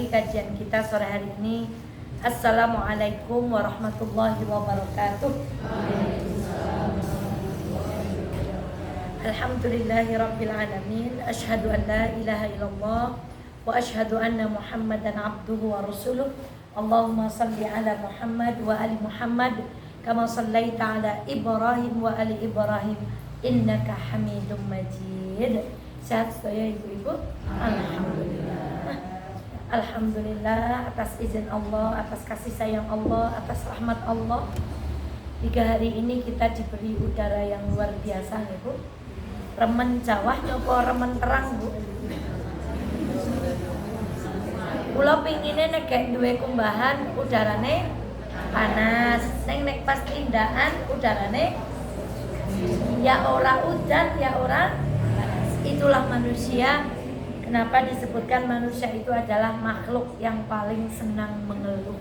memulai kajian kita sore hari ini. Assalamualaikum warahmatullahi wabarakatuh. Alhamdulillahirabbil alamin. Asyhadu an la ilaha illallah wa asyhadu anna Muhammadan abduhu wa rasuluh. Allahumma salli ala Muhammad wa ali Muhammad kama sallaita ala Ibrahim wa ali Ibrahim innaka Hamidum Majid. Sehat saya ibu-ibu? Alhamdulillah. Alhamdulillah atas izin Allah, atas kasih sayang Allah, atas rahmat Allah. 3 hari ini kita diberi udara yang luar biasa ya Bu. Remen Jawa nyopo remen terang Bu. Kula pingine nek gek duwe kumbahan udarane panas, nek pas tindakan udarane ya ora udan ya ora panas. Itulah manusia. Kenapa disebutkan manusia itu adalah makhluk yang paling senang mengeluh.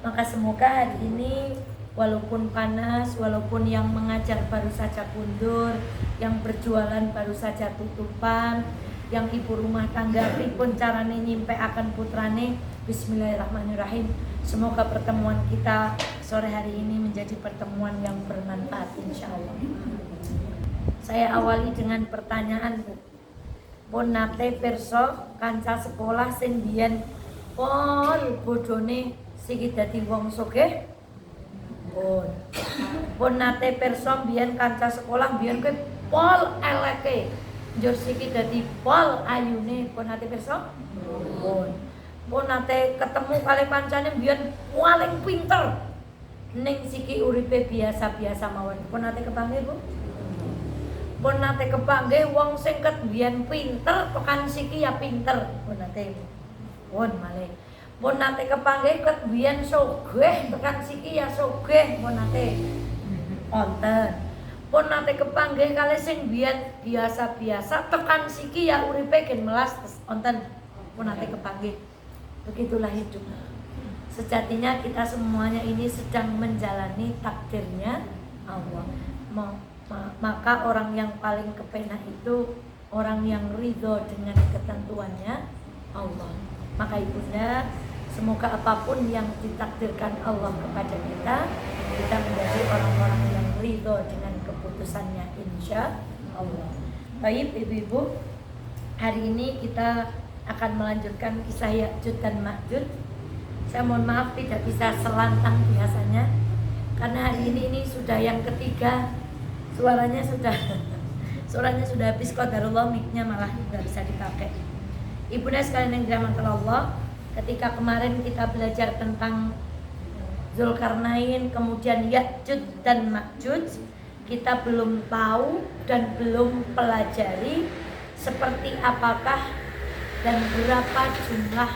Maka semoga hari ini walaupun panas, walaupun yang mengajar baru saja kundur, yang berjualan baru saja tutupan, yang ibu rumah tangga pun carane nyimpe akan putrane, bismillahirrahmanirrahim. Semoga pertemuan kita sore hari ini menjadi pertemuan yang bermanfaat insyaallah. Saya awali dengan pertanyaan Bu. Pun nate perso kanca sekolah sing biyen pol bodhone siki dadi wong sugih. Pun nate perso biyen kanca sekolah biyen kowe pol eleke. Njur siki dadi pol ayune pun nate perso. Pun nate ketemu kali kancane biyen paling pinter. Ning siki uripe biasa-biasa mawon. Pun nate kepanggih Bu? Pun nate kepanggih wong sing ket biyen pinter tekan siki ya pinter. Pun nate. Pun malih. Pun nate kepanggih ket biyen sugih tekan siki ya sugih. Pun nate. Wonten. Pun nate kepanggih kali sing biyen biasa-biasa tekan siki ya uripe gen melas wonten. Pun nate kepanggih. Begitulah hidup. Sejatinya kita semuanya ini sedang menjalani takdirnya Allah. Maka orang yang paling kepenak itu orang yang ridho dengan ketentuannya Allah. Maka ibunda, semoga apapun yang ditakdirkan Allah kepada kita, kita menjadi orang-orang yang ridho dengan keputusannya insya Allah. Baik ibu-ibu, hari ini kita akan melanjutkan kisah Ya'juj dan Ma'juj. Saya mohon maaf tidak bisa selantang biasanya, karena hari ini sudah yang ketiga. Suaranya sudah habis, qadarullah, mic-nya malah tidak bisa dipakai. Ibunda sekalian yang dirahmati Allah, ketika kemarin kita belajar tentang Zulkarnain, kemudian Ya'juj dan Ma'juj, kita belum tahu dan belum pelajari seperti apakah dan berapa jumlah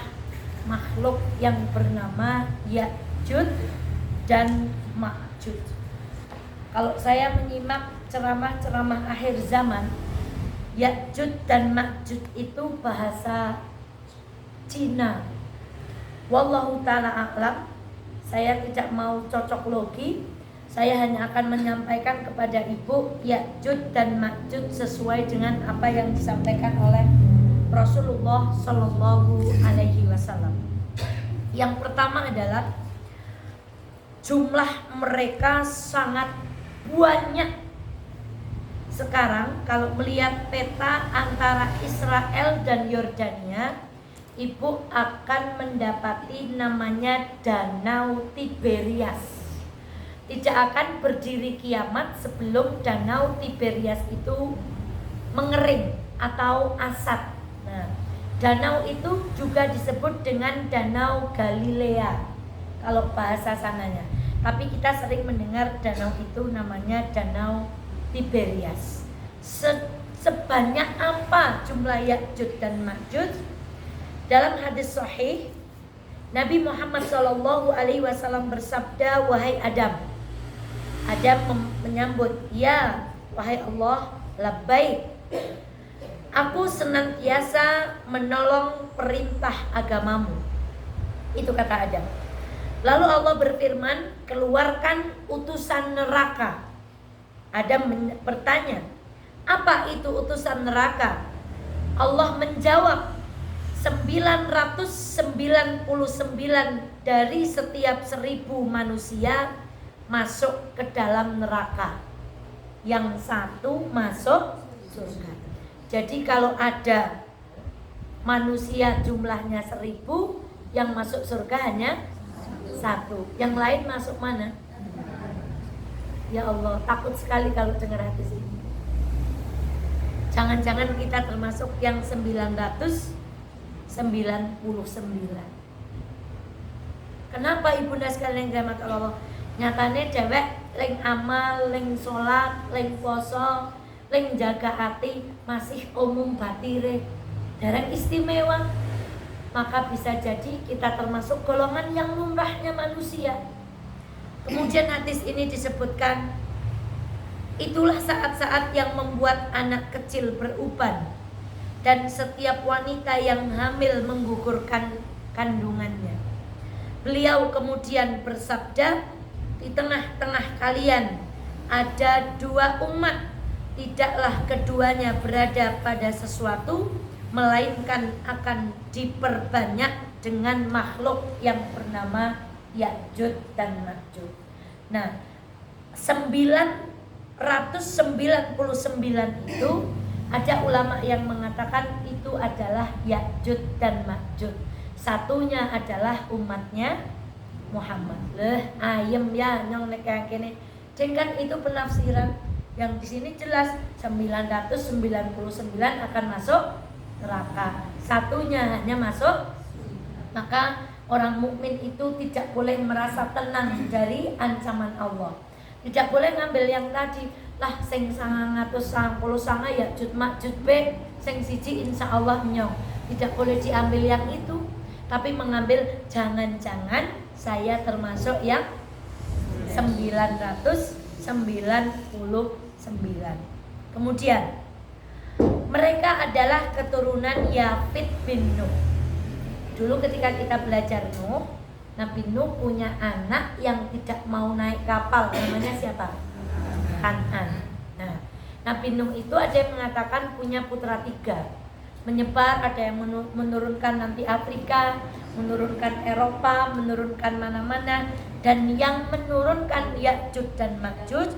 makhluk yang bernama Ya'juj dan Ma'juj. Kalau saya menyimak ceramah-ceramah akhir zaman, Ya'juj dan Ma'juj itu bahasa Cina. Wallahu ta'ala a'lam. Saya tidak mau cocok logi. Saya hanya akan menyampaikan kepada ibu Ya'juj dan Ma'juj sesuai dengan apa yang disampaikan oleh Rasulullah Shallallahu Alaihi Wasallam. Yang pertama adalah jumlah mereka sangat banyak. Sekarang kalau melihat peta antara Israel dan Yordania, ibu akan mendapati namanya Danau Tiberias. Tidak akan berdiri kiamat sebelum Danau Tiberias itu mengering atau asat. Nah, danau itu juga disebut dengan Danau Galilea kalau bahasa sananya. Tapi kita sering mendengar danau itu namanya Danau Tiberias. Sebanyak apa jumlah Ya'juj dan Ma'juj? Dalam hadis sahih, Nabi Muhammad SAW bersabda, wahai Adam. Adam menyambut, ya wahai Allah, labbaik. Aku senantiasa menolong perintah agamamu. Itu kata Adam. Lalu Allah berfirman, keluarkan utusan neraka. Adam bertanya, apa itu utusan neraka? Allah menjawab, 999 dari setiap 1000 manusia masuk ke dalam neraka, yang satu masuk surga. Jadi kalau ada manusia jumlahnya 1000, yang masuk surga hanya satu, yang lain masuk mana? Ya Allah, takut sekali kalau dengar hadis ini. Jangan-jangan kita termasuk yang 999. Kenapa ibunda sekalian yang dirahmati Allah? Nyatane dewek leng amal, leng sholat, leng poso, leng jaga hati masih umum batire, dereng istimewa. Maka bisa jadi kita termasuk golongan yang lumrahnya manusia. Kemudian hadis ini disebutkan, itulah saat-saat yang membuat anak kecil beruban dan setiap wanita yang hamil menggugurkan kandungannya. Beliau kemudian bersabda, di tengah-tengah kalian ada dua umat, tidaklah keduanya berada pada sesuatu, melainkan akan diperbanyak dengan makhluk yang bernama Ya'juj dan Ma'juj. Nah, 999 itu ada ulama yang mengatakan itu adalah Ya'juj dan Ma'juj. Satunya adalah umatnya Muhammad. Ayem ya nyong nek kene. Dengan itu penafsiran yang di sini jelas 999 akan masuk neraka. Satunya hanya masuk. Maka orang mukmin itu tidak boleh merasa tenang dari ancaman Allah. Tidak boleh ngambil yang tadi lah sing 999 Ya'juj Ma'juj be sing siji insyaallah nyong. Tidak boleh diambil yang itu, tapi mengambil jangan-jangan saya termasuk yang 999. Kemudian mereka adalah keturunan Yafid bin Nuh. Dulu ketika kita belajar Nuh, Nabi Nuh punya anak yang tidak mau naik kapal, namanya siapa? Kan'an. Nah, Nabi Nuh itu ada yang mengatakan punya putra 3, menyebar, ada yang menurunkan nanti Afrika, menurunkan Eropa, menurunkan mana-mana, dan yang menurunkan Ya'juj dan Ma'juj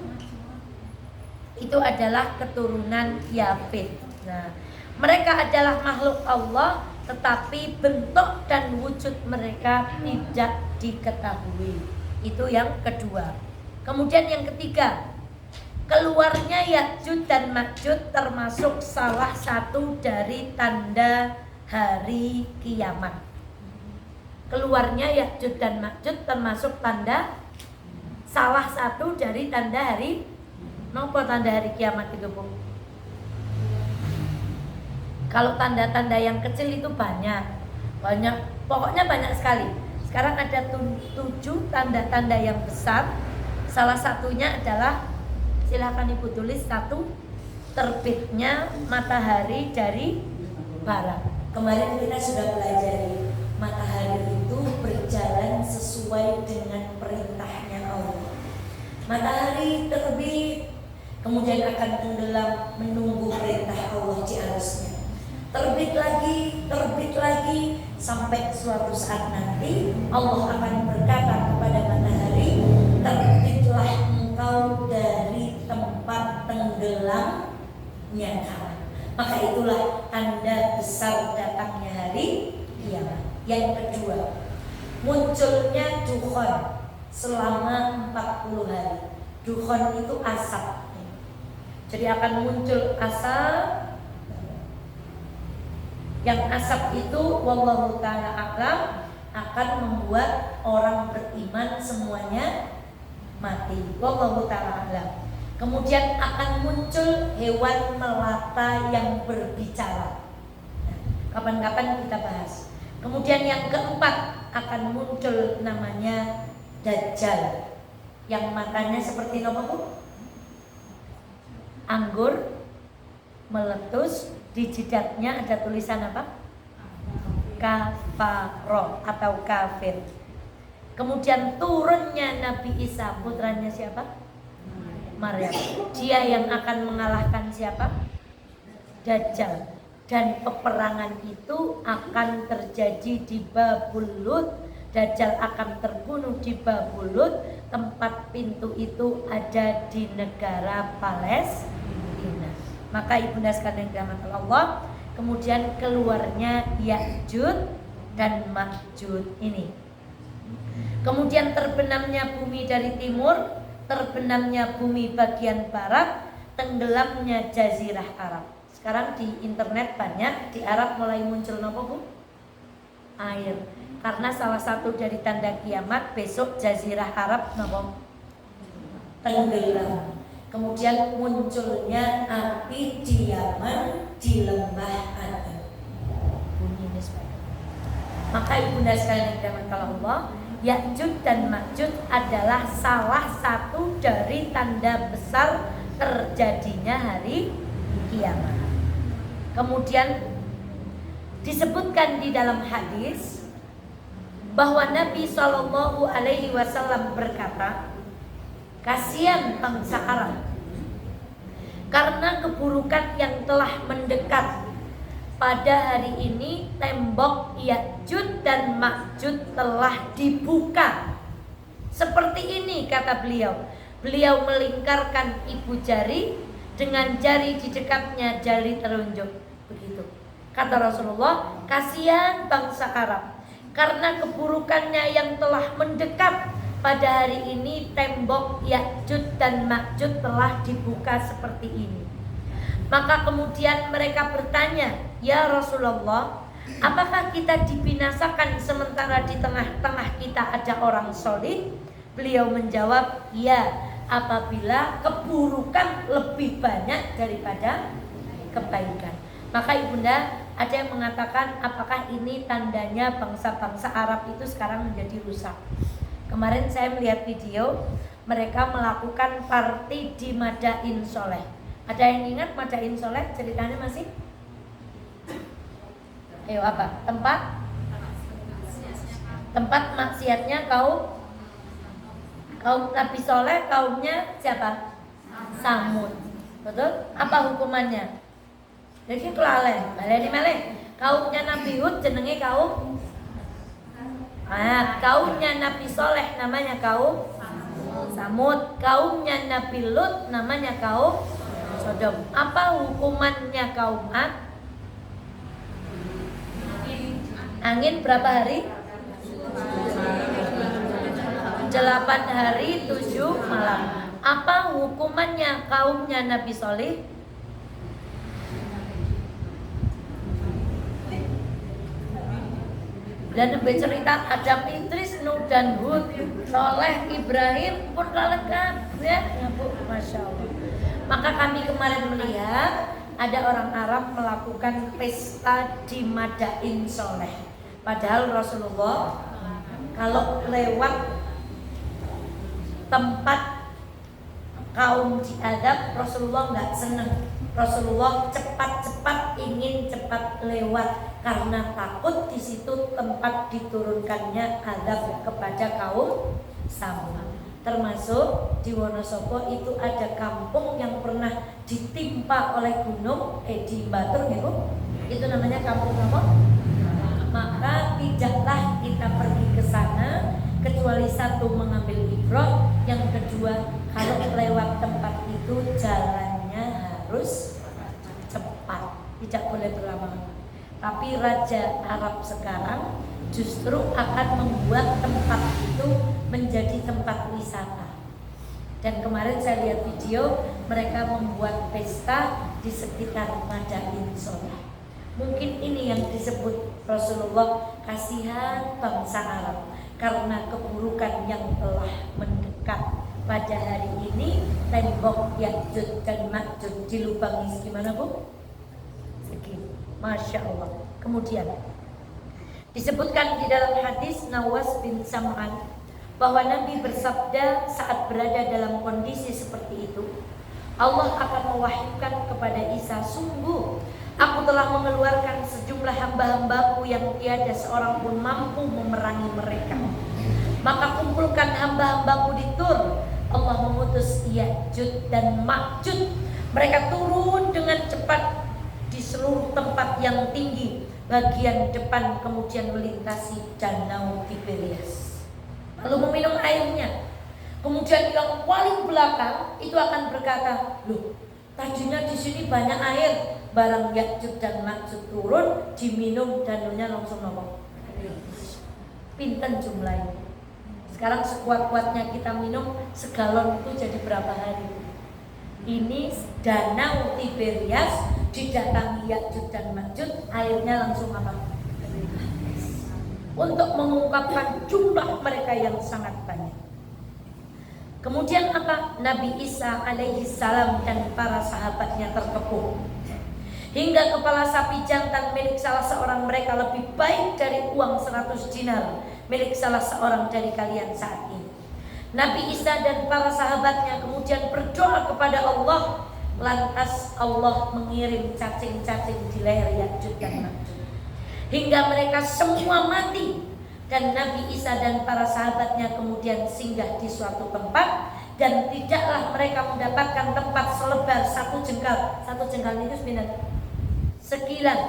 itu adalah keturunan Yafid. Nah, mereka adalah makhluk Allah, tetapi bentuk dan wujud mereka tidak diketahui. Itu yang kedua. Kemudian yang ketiga, keluarnya Ya'juj dan Ma'juj termasuk salah satu dari tanda hari kiamat. Keluarnya Ya'juj dan Ma'juj termasuk tanda, salah satu dari tanda hari. Nopo tanda hari kiamat itu, Bu? Kalau tanda-tanda yang kecil itu banyak, pokoknya banyak sekali. Sekarang ada 7 tanda-tanda yang besar. Salah satunya adalah, silakan Ibu tulis, 1, terbitnya matahari dari barat. Kemarin kita sudah pelajari matahari itu berjalan sesuai dengan perintahnya Allah. Matahari terbit, kemudian akan tenggelam menunggu perintah Allah di arusnya. Terbit lagi, sampai suatu saat nanti Allah akan berkata kepada matahari, terbitlah engkau dari tempat tenggelamnya kamu. Maka itulah tanda besar datangnya hari kiamat. Yang kedua, munculnya dukhon selama 40 hari. Dukhon itu asap. Jadi akan muncul asap. Yang asap itu wallahu ta'ala a'lam akan membuat orang beriman semuanya mati. Wallahu ta'ala a'lam. Kemudian akan muncul hewan melata yang berbicara. Nah, kapan-kapan kita bahas. Kemudian yang keempat akan muncul namanya Dajjal, yang matanya seperti apa, Bu? Anggur meletus, di jidatnya ada tulisan apa? Kafaro atau kafir. Kemudian turunnya Nabi Isa, putranya siapa? Maryam. Dia yang akan mengalahkan siapa? Dajjal. Dan peperangan itu akan terjadi di Babul Lut. Dajjal akan terbunuh di Babul Lut. Tempat pintu itu ada di negara Palestina. Maka ibunda sekalian dirahmati Allah, kemudian keluarnya Ya'juj dan Ma'juj ini. Kemudian terbenamnya bumi dari timur, terbenamnya bumi bagian barat, tenggelamnya jazirah Arab. Sekarang di internet banyak, di Arab mulai muncul apa Bu? Air. Karena salah satu dari tanda kiamat besok jazirah Arab apa? Tenggelam. Kemudian munculnya api di Yaman, di lembah Aden. Bunyi nisbah. Maka ibunda sekalian yang dirahmati Allah, Ya'juj dan Ma'juj adalah salah satu dari tanda besar terjadinya hari kiamat. Kemudian disebutkan di dalam hadis bahwa Nabi Shallallahu Alaihi Wasallam berkata, kasihan bangsa Arab karena keburukan yang telah mendekat. Pada hari ini tembok Ya'juj dan Ma'juj telah dibuka. Seperti ini kata beliau. Beliau melingkarkan ibu jari, dengan jari di dekatnya jari telunjuk. Begitu kata Rasulullah, kasihan bangsa Arab karena keburukannya yang telah mendekat. Pada hari ini tembok Ya'juj dan Ma'juj telah dibuka seperti ini. Maka kemudian mereka bertanya, ya Rasulullah, apakah kita dibinasakan sementara di tengah-tengah kita ada orang solih? Beliau menjawab, ya, apabila keburukan lebih banyak daripada kebaikan. Maka ibunda, ada yang mengatakan apakah ini tandanya bangsa-bangsa Arab itu sekarang menjadi rusak. Kemarin saya melihat video, mereka melakukan party di Madain Soleh. Ada yang ingat Madain Soleh ceritanya masih? Ayo apa? Tempat maksiatnya kaum Nabi Soleh, kaumnya siapa? Samud. Betul? Apa hukumannya? Jadi kelalen, balik. Kaumnya Nabi Hud jenenge kaum. Kaumnya Nabi Soleh namanya kaum Samud. Kaumnya Nabi Lut namanya kaum Sodom. Apa hukumannya kaum Ad? Angin berapa hari? 8 hari 7 malam. Apa hukumannya kaumnya Nabi Soleh? Dan bercerita Adam, Idris, Nuh dan Hud, Soleh, Ibrahim pun lengkap ya, Bu, masya Allah. Maka kami kemarin melihat ada orang Arab melakukan pesta di Madain Soleh. Padahal Rasulullah kalau lewat tempat kaum diadab, Rasulullah nggak senang. Rasulullah cepat-cepat ingin cepat lewat karena takut di situ tempat diturunkannya azab kepada kaum Samud. Termasuk di Wonosobo itu ada kampung yang pernah ditimpa oleh gunung di Batur ya Bu. Itu namanya kampung apa? Maka tidaklah kita pergi ke sana kecuali satu mengambil ibrah, yang kedua kalau lewat tempat itu jalannya harus cepat, tidak boleh berlama-lama. Tapi Raja Arab sekarang justru akan membuat tempat itu menjadi tempat wisata. Dan kemarin saya lihat video, mereka membuat pesta di sekitar Madain Soleh. Mungkin ini yang disebut Rasulullah, kasihan bangsa Arab karena keburukan yang telah mendekat. Pada hari ini tembok Ya'juj dan Ma'juj dilubangi gimana Bu? Segini, masya Allah. Kemudian disebutkan di dalam hadis Nawas bin Sam'an bahwa Nabi bersabda saat berada dalam kondisi seperti itu, Allah akan mewahyukan kepada Isa, sungguh aku telah mengeluarkan sejumlah hamba-hambaku yang tiada seorang pun mampu memerangi mereka. Maka kumpulkan hamba-hambaku di Tur. Allah mengutus Ya'juj dan Ma'juj. Mereka turun dengan cepat di seluruh tempat yang tinggi bagian depan, kemudian melintasi danau Tiberias, lalu meminum airnya. Kemudian yang paling belakang itu akan berkata, loh, tadinya di sini banyak air, barang Ya'juj dan Ma'juj turun, diminum danunya langsung nongol. Pinten jumlahnya. Sekarang sekuat-kuatnya kita minum segalon itu jadi berapa hari? Ini danau Tiberias didatangi Ya'juj dan Ma'juj, airnya langsung apa? Untuk mengungkapkan jumlah mereka yang sangat banyak. Kemudian apa? Nabi Isa alaihi salam dan para sahabatnya terkepung, hingga kepala sapi jantan milik salah seorang mereka lebih baik dari uang 100 dinar milik salah seorang dari kalian saat ini. Nabi Isa dan para sahabatnya kemudian berdoa kepada Allah. Lantas Allah mengirim cacing-cacing di leher Ya'juj dan Ma'juj hingga mereka semua mati. Dan Nabi Isa dan para sahabatnya kemudian singgah di suatu tempat, dan tidaklah mereka mendapatkan tempat selebar 1 jengkal. 1 jengkal itu sekilan,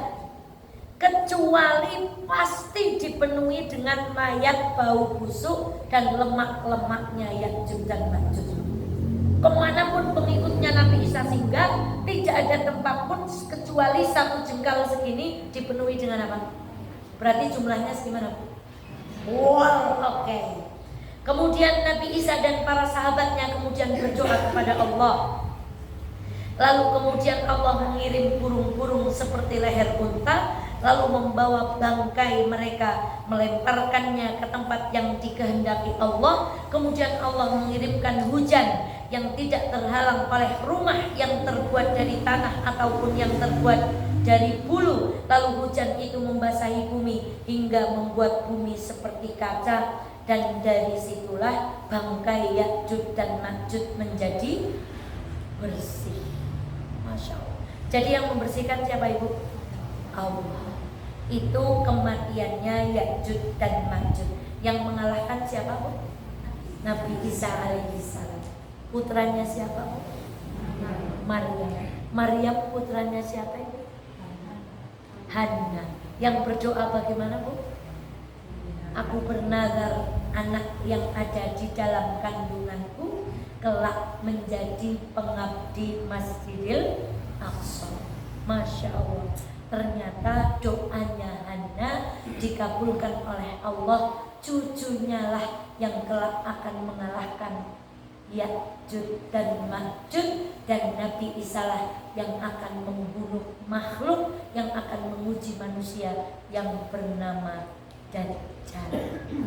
kecuali pasti dipenuhi dengan mayat bau busuk dan lemak-lemaknya Ya'juj dan Ma'juj. Kemanapun pengikutnya Nabi Isa singgah, tidak ada tempat pun kecuali 1 jengkal segini dipenuhi dengan apa? Berarti jumlahnya segimana? Wow, oke. Kemudian Nabi Isa dan para sahabatnya kemudian berdoa kepada Allah. Lalu kemudian Allah mengirim burung-burung seperti leher unta, lalu membawa bangkai mereka, melemparkannya ke tempat yang dikehendaki Allah. Kemudian Allah mengirimkan hujan yang tidak terhalang oleh rumah yang terbuat dari tanah ataupun yang terbuat dari bulu. Lalu hujan itu membasahi bumi hingga membuat bumi seperti kaca, dan dari situlah bangkai Ya'juj dan Ma'juj menjadi bersih. Masya Allah. Jadi yang membersihkan siapa ibu? Allah. Itu kematiannya Ya'juj dan Ma'juj. Yang mengalahkan siapa bu? Nabi Isa alaihissalam. Putranya siapa bu? Maryam. Maryam putranya siapa ibu? Hanna. Yang berdoa bagaimana bu? Aku bernazar anak yang ada di dalam kandunganku kelak menjadi pengabdi Masjidil Aqsa. Masya Allah. Ternyata doanya Hanna dikabulkan oleh Allah. Cucunya lah yang kelak akan mengalahkan Ya'juj dan Ma'juj, dan Nabi Isa lah yang akan membunuh makhluk yang akan menguji manusia yang bernama Dajjal.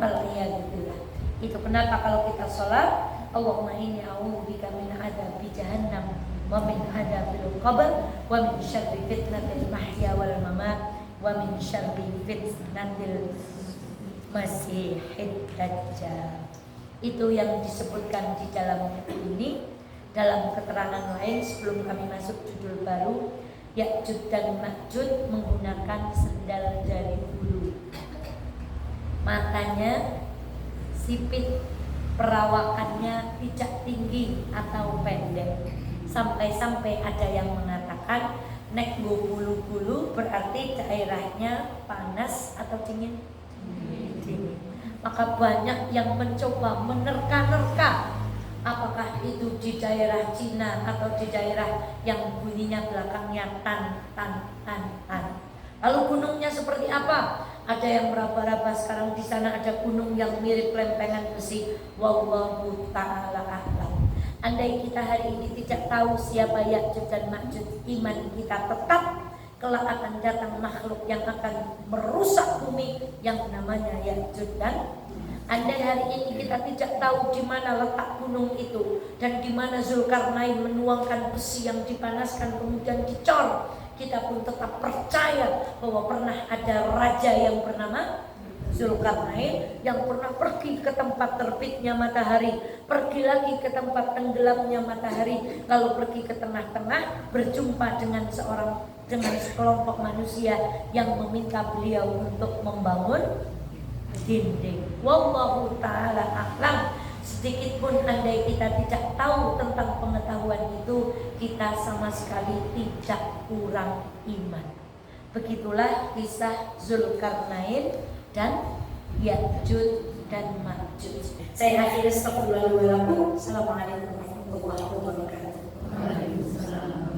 Waliyadzubillah. Itu kenapa kalau kita sholat, Allahumma inni a'udzubika min adzabi jahannam wa min adzabil qabr wa min syarri fitnatil mahya wal mamat wa min syarri fitnatil masiihid dajjal. Itu yang disebutkan di dalam buku ini. Dalam keterangan lain sebelum kami masuk judul baru, Ya'juj dan Ma'juj menggunakan sendal dari bulu. Matanya sipit, perawakannya tidak tinggi atau pendek. Sampai-sampai ada yang mengatakan nek bulu-bulu berarti daerahnya panas atau dingin? Dingin. Maka banyak yang mencoba menerka-nerka apakah itu di daerah Cina atau di daerah yang bunyinya belakangnya tan. Lalu gunungnya seperti apa? Ada yang meraba-raba sekarang di sana ada gunung yang mirip lempengan besi. Wallahu ta'ala a'lam. Andai kita hari ini tidak tahu siapa Ya'juj dan Ma'juj, iman kita tetap kelak akan datang makhluk yang akan merusak bumi yang namanya Ya'juj dan. Andai hari ini kita tidak tahu di mana letak gunung itu dan di mana Zulkarnain menuangkan besi yang dipanaskan kemudian dicor, kita pun tetap percaya bahwa pernah ada raja yang bernama Zulkarnain yang pernah pergi ke tempat terbitnya matahari, pergi lagi ke tempat tenggelamnya matahari, lalu pergi ke tengah-tengah berjumpa dengan sekelompok manusia yang meminta beliau untuk membangun dinding. Wallahu ta'ala a'lam. Sedikit pun andai kita tidak tahu tentang pengetahuan itu, kita sama sekali tidak kurang iman. Begitulah kisah Zulkarnain dan Ya'juj dan Ma'juj. Saya akhiri stop dulu. Assalamualaikum warahmatullahi wabarakatuh.